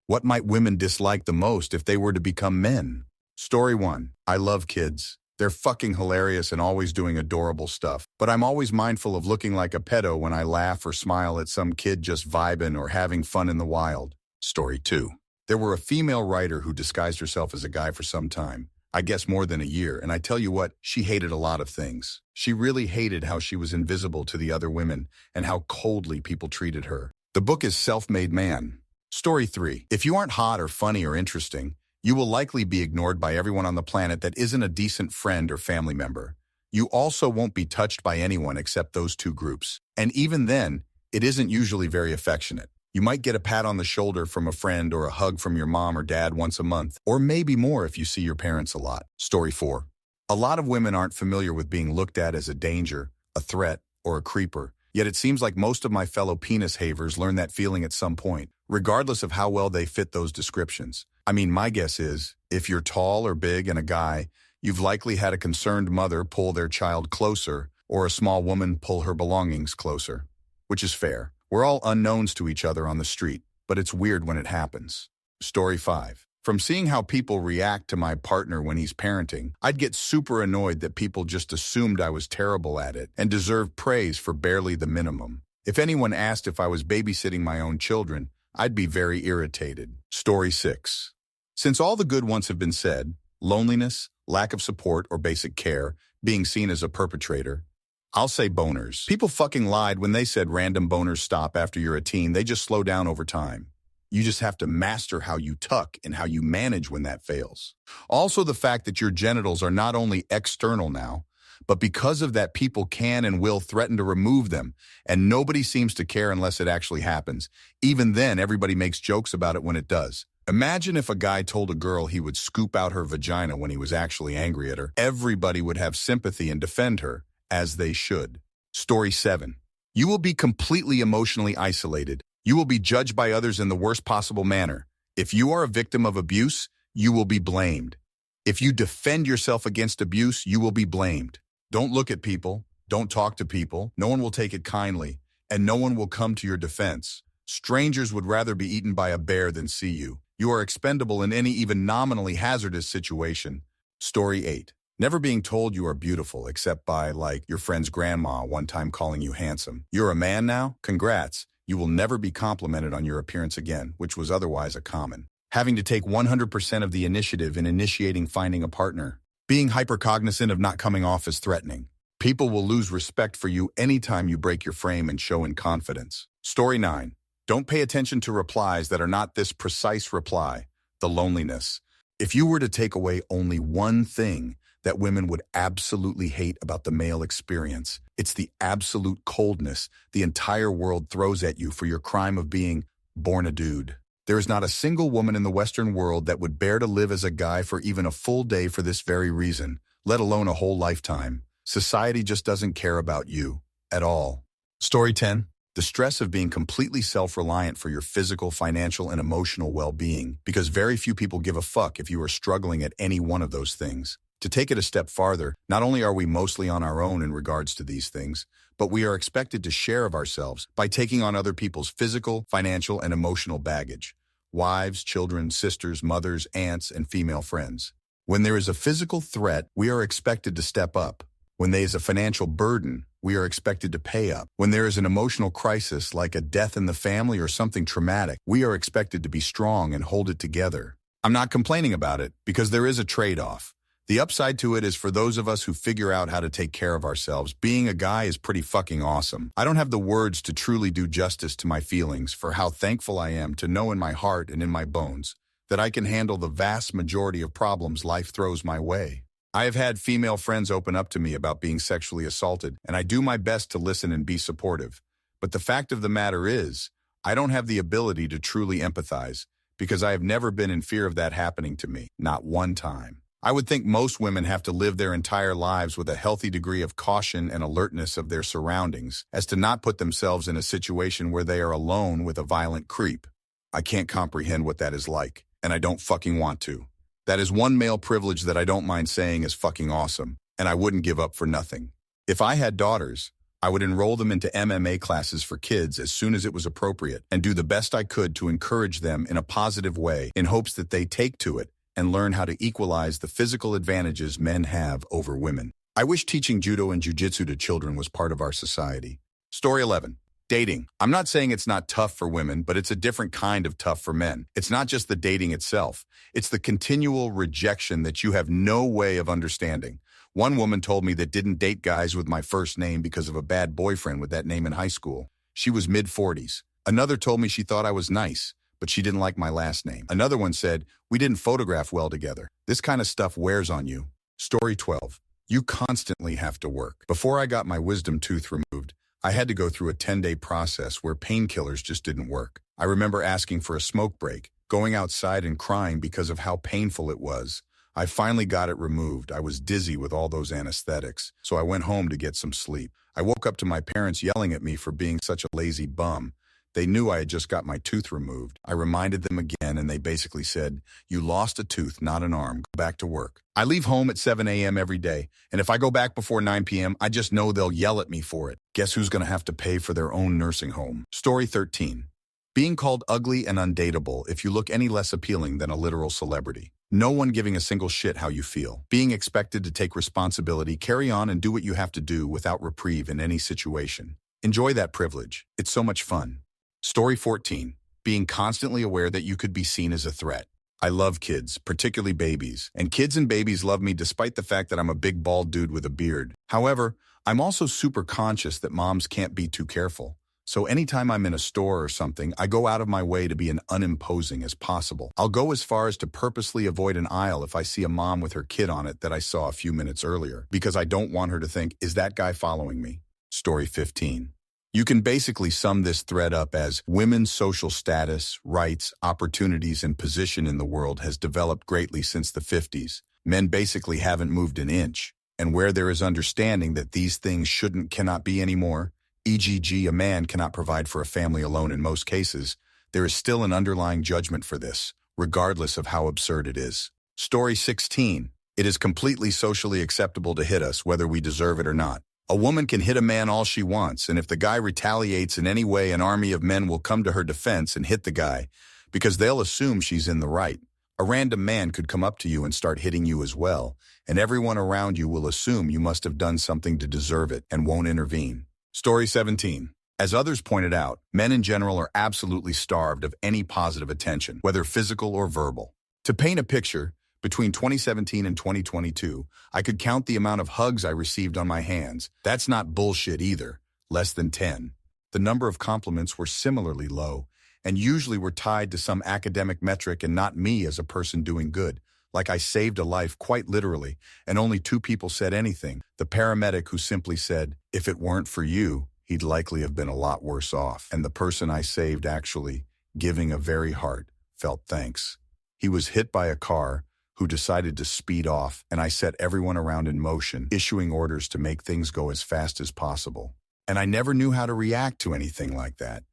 What might women dislike the most if they were to become men? Story 1. I love kids. They're fucking hilarious and always doing adorable stuff. But I'm always mindful of looking like a pedo when I laugh or smile at some kid just vibing or having fun in the wild. Story 2. There were a female writer who disguised herself as a guy for some time. I guess more than a year, and I tell you what, she hated a lot of things. She really hated how she was invisible to the other women and how coldly people treated her. The book is Self-Made Man. Story 3. If you aren't hot or funny or interesting, you will likely be ignored by everyone on the planet that isn't a decent friend or family member. You also won't be touched by anyone except those two groups. And even then, it isn't usually very affectionate. You might get a pat on the shoulder from a friend or a hug from your mom or dad once a month, or maybe more if you see your parents a lot. Story 4. A lot of women aren't familiar with being looked at as a danger, a threat, or a creeper. Yet it seems like most of my fellow penis havers learn that feeling at some point, regardless of how well they fit those descriptions. I mean, my guess is, if you're tall or big and a guy, you've likely had a concerned mother pull their child closer, or a small woman pull her belongings closer. Which is fair. We're all unknowns to each other on the street, but it's weird when it happens. Story 5. From seeing how people react to my partner when he's parenting, I'd get super annoyed that people just assumed I was terrible at it and deserved praise for barely the minimum. If anyone asked if I was babysitting my own children, I'd be very irritated. Story 6. Since all the good ones have been said, loneliness, lack of support or basic care, being seen as a perpetrator, I'll say boners. People fucking lied when they said random boners stop after you're a teen. They just slow down over time. You just have to master how you tuck and how you manage when that fails. Also, the fact that your genitals are not only external now, but because of that, people can and will threaten to remove them, and nobody seems to care unless it actually happens. Even then, everybody makes jokes about it when it does. Imagine if a guy told a girl he would scoop out her vagina when he was actually angry at her. Everybody would have sympathy and defend her, as they should. Story 7. You will be completely emotionally isolated. You will be judged by others in the worst possible manner. If you are a victim of abuse, you will be blamed. If you defend yourself against abuse, you will be blamed. Don't look at people. Don't talk to people. No one will take it kindly, and no one will come to your defense. Strangers would rather be eaten by a bear than see you. You are expendable in any even nominally hazardous situation. Story 8. Never being told you are beautiful except by, like, your friend's grandma one time calling you handsome. You're a man now? Congrats. You will never be complimented on your appearance again, which was otherwise a common. Having to take 100% of the initiative in initiating finding a partner. Being hypercognizant of not coming off as threatening. People will lose respect for you anytime you break your frame and show in confidence. Story 9. Don't pay attention to replies that are not this precise reply. The loneliness. If you were to take away only one thing that women would absolutely hate about the male experience, it's the absolute coldness the entire world throws at you for your crime of being born a dude. There is not a single woman in the Western world that would bear to live as a guy for even a full day for this very reason, let alone a whole lifetime. Society just doesn't care about you at all. Story 10. The stress of being completely self-reliant for your physical, financial, and emotional well-being, because very few people give a fuck if you are struggling at any one of those things. To take it a step farther, not only are we mostly on our own in regards to these things, but we are expected to share of ourselves by taking on other people's physical, financial, and emotional baggage. Wives, children, sisters, mothers, aunts, and female friends. When there is a physical threat, we are expected to step up. When there is a financial burden, we are expected to pay up. When there is an emotional crisis like a death in the family or something traumatic, we are expected to be strong and hold it together. I'm not complaining about it because there is a trade-off. The upside to it is for those of us who figure out how to take care of ourselves, being a guy is pretty fucking awesome. I don't have the words to truly do justice to my feelings for how thankful I am to know in my heart and in my bones that I can handle the vast majority of problems life throws my way. I have had female friends open up to me about being sexually assaulted, and I do my best to listen and be supportive. But the fact of the matter is, I don't have the ability to truly empathize because I have never been in fear of that happening to me, not one time. I would think most women have to live their entire lives with a healthy degree of caution and alertness of their surroundings as to not put themselves in a situation where they are alone with a violent creep. I can't comprehend what that is like, and I don't fucking want to. That is one male privilege that I don't mind saying is fucking awesome, and I wouldn't give up for nothing. If I had daughters, I would enroll them into MMA classes for kids as soon as it was appropriate and do the best I could to encourage them in a positive way in hopes that they take to it and learn how to equalize the physical advantages men have over women. I wish teaching judo and jujitsu to children was part of our society. Story 11. Dating. I'm not saying it's not tough for women, but it's a different kind of tough for men. It's not just the dating itself. It's the continual rejection that you have no way of understanding. One woman told me that didn't date guys with my first name because of a bad boyfriend with that name in high school. She was mid-40s. Another told me she thought I was nice, but she didn't like my last name. Another one said, we didn't photograph well together. This kind of stuff wears on you. Story 12. You constantly have to work. Before I got my wisdom tooth removed, I had to go through a 10-day process where painkillers just didn't work. I remember asking for a smoke break, going outside and crying because of how painful it was. I finally got it removed. I was dizzy with all those anesthetics, so I went home to get some sleep. I woke up to my parents yelling at me for being such a lazy bum. They knew I had just got my tooth removed. I reminded them again, and they basically said, you lost a tooth, not an arm. Go back to work. I leave home at 7 a.m. every day, and if I go back before 9 p.m., I just know they'll yell at me for it. Guess who's going to have to pay for their own nursing home? Story 13. Being called ugly and undateable if you look any less appealing than a literal celebrity. No one giving a single shit how you feel. Being expected to take responsibility, carry on, and do what you have to do without reprieve in any situation. Enjoy that privilege. It's so much fun. Story 14. Being constantly aware that you could be seen as a threat. I love kids, particularly babies, and kids and babies love me despite the fact that I'm a big bald dude with a beard. However, I'm also super conscious that moms can't be too careful. So anytime I'm in a store or something, I go out of my way to be as unimposing as possible. I'll go as far as to purposely avoid an aisle if I see a mom with her kid on it that I saw a few minutes earlier, because I don't want her to think, is that guy following me? Story 15. You can basically sum this thread up as women's social status, rights, opportunities, and position in the world has developed greatly since the 50s. Men basically haven't moved an inch. And where there is understanding that these things cannot be anymore, e.g. a man cannot provide for a family alone in most cases, there is still an underlying judgment for this, regardless of how absurd it is. Story 16. It is completely socially acceptable to hit us, whether we deserve it or not. A woman can hit a man all she wants, and if the guy retaliates in any way, an army of men will come to her defense and hit the guy, because they'll assume she's in the right. A random man could come up to you and start hitting you as well, and everyone around you will assume you must have done something to deserve it and won't intervene. Story 17. As others pointed out, men in general are absolutely starved of any positive attention, whether physical or verbal. To paint a picture, between 2017 and 2022, I could count the amount of hugs I received on my hands. That's not bullshit either, less than 10. The number of compliments were similarly low, and usually were tied to some academic metric and not me as a person doing good. Like I saved a life quite literally, and only 2 people said anything. The paramedic who simply said, if it weren't for you, he'd likely have been a lot worse off. And the person I saved actually, giving a very heartfelt thanks. He was hit by a car, who decided to speed off, and I set everyone around in motion, issuing orders to make things go as fast as possible. And I never knew how to react to anything like that,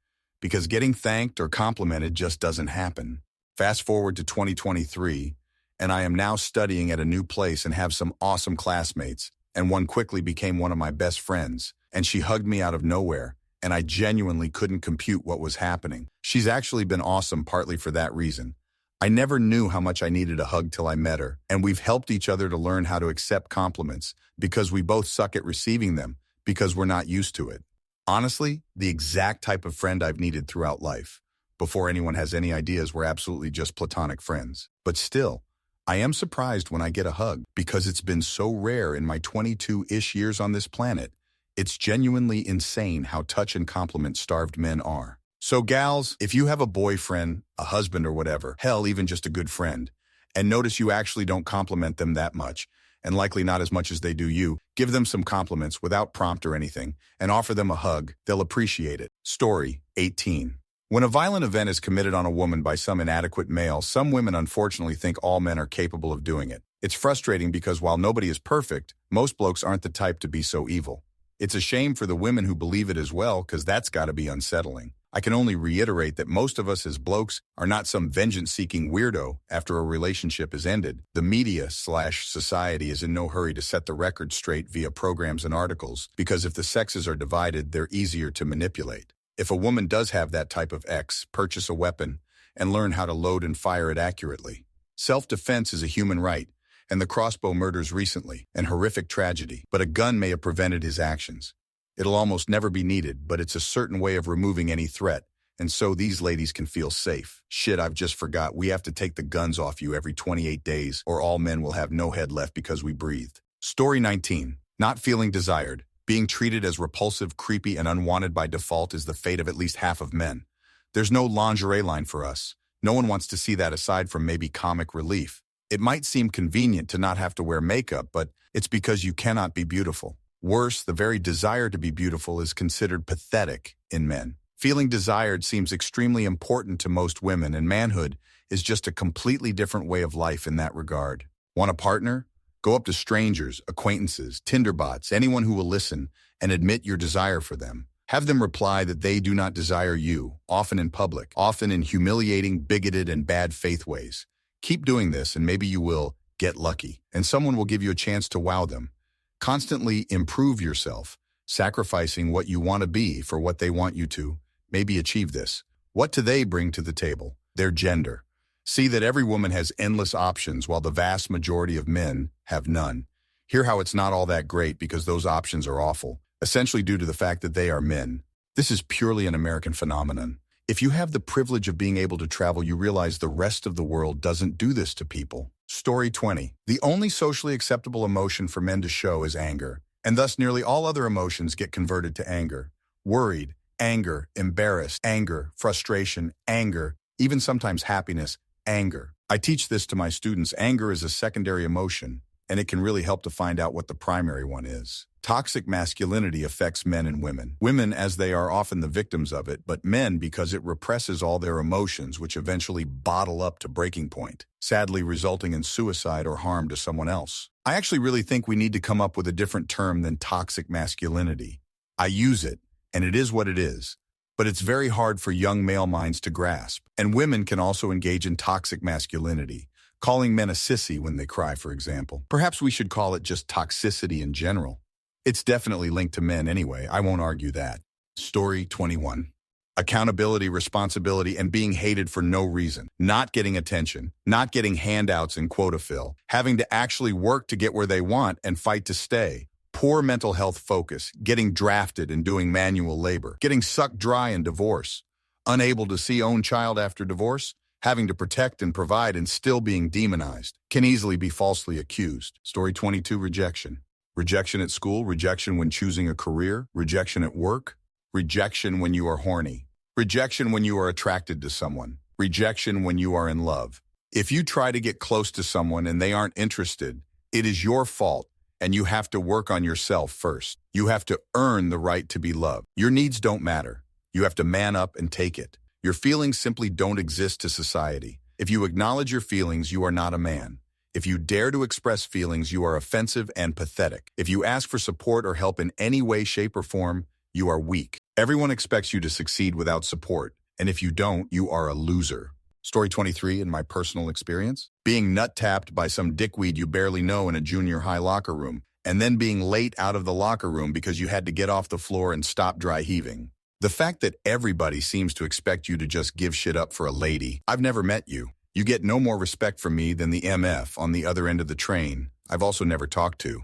because getting thanked or complimented just doesn't happen. Fast forward to 2023, and I am now studying at a new place and have some awesome classmates, and one quickly became one of my best friends, and she hugged me out of nowhere, and I genuinely couldn't compute what was happening. She's actually been awesome partly for that reason. I never knew how much I needed a hug till I met her, and we've helped each other to learn how to accept compliments because we both suck at receiving them because we're not used to it. Honestly, the exact type of friend I've needed throughout life. Before anyone has any ideas, we're absolutely just platonic friends. But still, I am surprised when I get a hug because it's been so rare in my 22-ish years on this planet. It's genuinely insane how touch and compliment-starved men are. So gals, if you have a boyfriend, a husband or whatever, hell, even just a good friend, and notice you actually don't compliment them that much, and likely not as much as they do you, give them some compliments without prompt or anything, and offer them a hug. They'll appreciate it. Story 18. When a violent event is committed on a woman by some inadequate male, some women unfortunately think all men are capable of doing it. It's frustrating because while nobody is perfect, most blokes aren't the type to be so evil. It's a shame for the women who believe it as well, because that's got to be unsettling. I can only reiterate that most of us as blokes are not some vengeance-seeking weirdo after a relationship is ended. The media/society is in no hurry to set the record straight via programs and articles, because if the sexes are divided, they're easier to manipulate. If a woman does have that type of ex, purchase a weapon and learn how to load and fire it accurately. Self-defense is a human right, and the Crossbow murders recently, an horrific tragedy, but a gun may have prevented his actions. It'll almost never be needed, but it's a certain way of removing any threat, and so these ladies can feel safe. Shit, I've just forgot. We have to take the guns off you every 28 days, or all men will have no head left because we breathed. Story 19. Not feeling desired. Being treated as repulsive, creepy, and unwanted by default is the fate of at least half of men. There's no lingerie line for us. No one wants to see that aside from maybe comic relief. It might seem convenient to not have to wear makeup, but it's because you cannot be beautiful. Worse, the very desire to be beautiful is considered pathetic in men. Feeling desired seems extremely important to most women, and manhood is just a completely different way of life in that regard. Want a partner? Go up to strangers, acquaintances, Tinderbots, anyone who will listen, and admit your desire for them. Have them reply that they do not desire you, often in public, often in humiliating, bigoted, and bad faith ways. Keep doing this, and maybe you will get lucky, and someone will give you a chance to wow them. Constantly improve yourself, sacrificing what you want to be for what they want you to. Maybe achieve this. What do they bring to the table? Their gender. See that every woman has endless options while the vast majority of men have none. Hear how it's not all that great because those options are awful, essentially due to the fact that they are men. This is purely an American phenomenon. If you have the privilege of being able to travel, you realize the rest of the world doesn't do this to people. Story 20. The only socially acceptable emotion for men to show is anger, and thus nearly all other emotions get converted to anger. Worried, anger, embarrassed, anger, frustration, anger, even sometimes happiness, anger. I teach this to my students. Anger is a secondary emotion, and it can really help to find out what the primary one is. Toxic masculinity affects men and women. Women, as they are often the victims of it, but men because it represses all their emotions, which eventually bottle up to breaking point, sadly resulting in suicide or harm to someone else. I actually really think we need to come up with a different term than toxic masculinity. I use it, and it is what it is, but it's very hard for young male minds to grasp. And women can also engage in toxic masculinity, calling men a sissy when they cry, for example. Perhaps we should call it just toxicity in general. It's definitely linked to men anyway, I won't argue that. Story 21. Accountability, responsibility, and being hated for no reason. Not getting attention, not getting handouts and quota fill, having to actually work to get where they want and fight to stay. Poor mental health focus, getting drafted and doing manual labor, getting sucked dry in divorce, unable to see own child after divorce, having to protect and provide and still being demonized, can easily be falsely accused. Story 22, rejection. Rejection at school, rejection when choosing a career, rejection at work, rejection when you are horny, rejection when you are attracted to someone, rejection when you are in love. If you try to get close to someone and they aren't interested, it is your fault, and you have to work on yourself first. You have to earn the right to be loved. Your needs don't matter. You have to man up and take it. Your feelings simply don't exist to society. If you acknowledge your feelings, you are not a man. If you dare to express feelings, you are offensive and pathetic. If you ask for support or help in any way, shape, or form, you are weak. Everyone expects you to succeed without support, and if you don't, you are a loser. Story 23, in my personal experience, being nut-tapped by some dickweed you barely know in a junior high locker room, and then being late out of the locker room because you had to get off the floor and stop dry heaving. The fact that everybody seems to expect you to just give shit up for a lady. I've never met you. You get no more respect from me than the MF on the other end of the train I've also never talked to.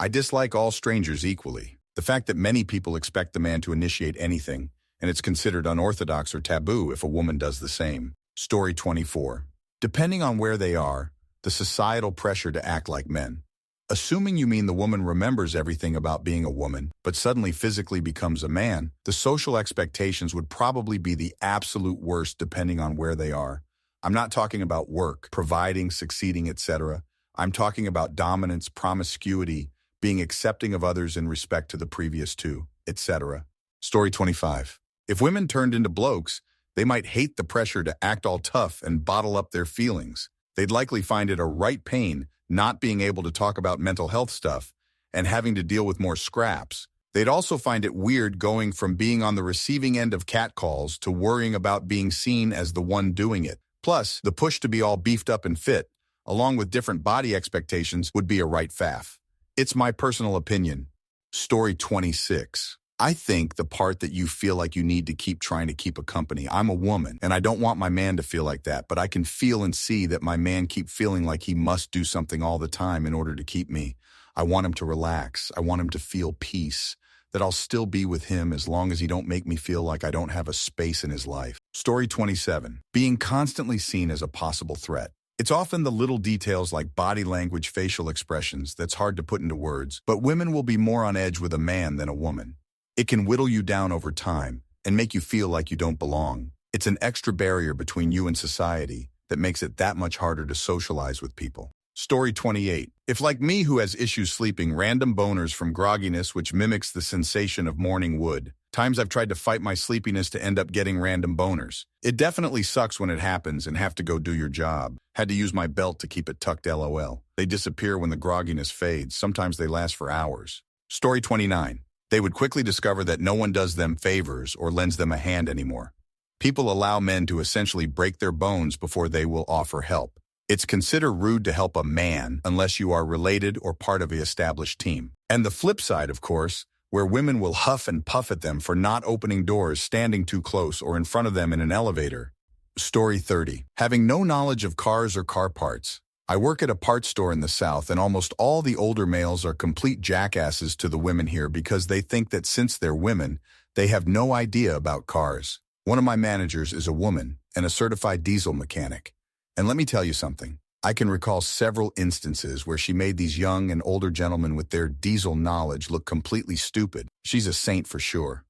I dislike all strangers equally. The fact that many people expect the man to initiate anything, and it's considered unorthodox or taboo if a woman does the same. Story 24. Depending on where they are, the societal pressure to act like men. Assuming you mean the woman remembers everything about being a woman, but suddenly physically becomes a man, the social expectations would probably be the absolute worst depending on where they are. I'm not talking about work, providing, succeeding, etc. I'm talking about dominance, promiscuity, being accepting of others in respect to the previous two, etc. Story 25. If women turned into blokes, they might hate the pressure to act all tough and bottle up their feelings. They'd likely find it a right pain not being able to talk about mental health stuff and having to deal with more scraps, They'd also find it weird going from being on the receiving end of catcalls to worrying about being seen as the one doing it. Plus, the push to be all beefed up and fit, along with different body expectations, would be a right faff. It's my personal opinion. Story 26. I think the part that you feel like you need to keep trying to keep a company. I'm a woman, and I don't want my man to feel like that, but I can feel and see that my man keep feeling like he must do something all the time in order to keep me. I want him to relax. I want him to feel peace, that I'll still be with him as long as he don't make me feel like I don't have a space in his life. Story 27. Being constantly seen as a possible threat. It's often the little details like body language, facial expressions that's hard to put into words, but women will be more on edge with a man than a woman. It can whittle you down over time and make you feel like you don't belong. It's an extra barrier between you and society that makes it that much harder to socialize with people. Story 28. If like me who has issues sleeping, random boners from grogginess which mimics the sensation of morning wood. Times I've tried to fight my sleepiness to end up getting random boners. It definitely sucks when it happens and have to go do your job. Had to use my belt to keep it tucked LOL. They disappear when the grogginess fades. Sometimes they last for hours. Story 29. They would quickly discover that no one does them favors or lends them a hand anymore. People allow men to essentially break their bones before they will offer help. It's considered rude to help a man unless you are related or part of an established team. And the flip side, of course, where women will huff and puff at them for not opening doors, standing too close, or in front of them in an elevator. Story 30. Having no knowledge of cars or car parts. I work at a parts store in the South, and almost all the older males are complete jackasses to the women here because they think that since they're women, they have no idea about cars. One of my managers is a woman and a certified diesel mechanic. And let me tell you something. I can recall several instances where she made these young and older gentlemen with their diesel knowledge look completely stupid. She's a saint for sure.